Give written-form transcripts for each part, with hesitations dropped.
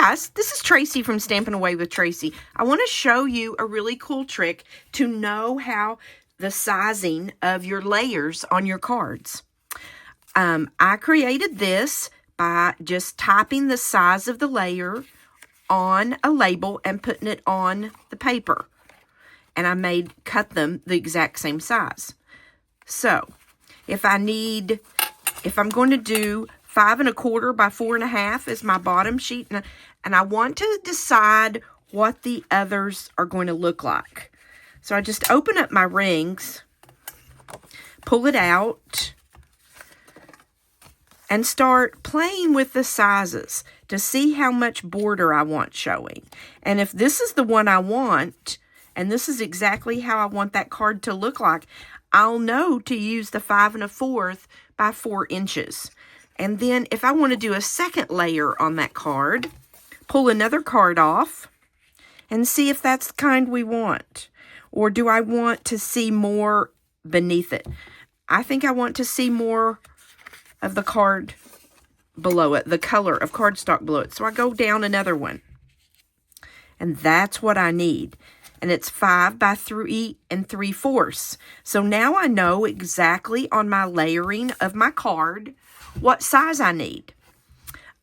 guys, this is Tracy from Stampin' Away with Tracy. I want to show you a really cool trick to know how the sizing of your layers on your cards. I created this by just typing the size of the layer on a label and putting it on the paper. And I cut them the exact same size. So, if I'm going to do 5 1/4 by 4 1/2 is my bottom sheet, and I want to decide what the others are going to look like. So I just open up my rings, pull it out, and start playing with the sizes to see how much border I want showing. And if this is the one I want, and this is exactly how I want that card to look like, I'll know to use the 5 1/4 by 4 inches. And then if I want to do a second layer on that card, pull another card off and see if that's the kind we want. Or do I want to see more beneath it? I think I want to see more of the card below it, the color of cardstock below it. So I go down another one. And that's what I need. And it's 5 by 3 3/4. So now I know exactly on my layering of my card what size I need.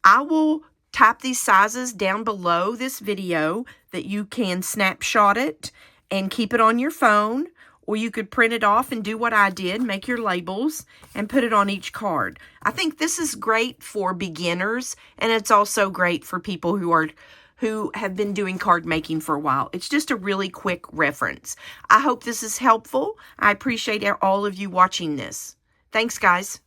I will type these sizes down below this video that you can snapshot it and keep it on your phone, or you could print it off and do what I did, make your labels and put it on each card. I think this is great for beginners, and it's also great for people who have been doing card making for a while. It's just a really quick reference. I hope this is helpful. I appreciate all of you watching this. Thanks, guys.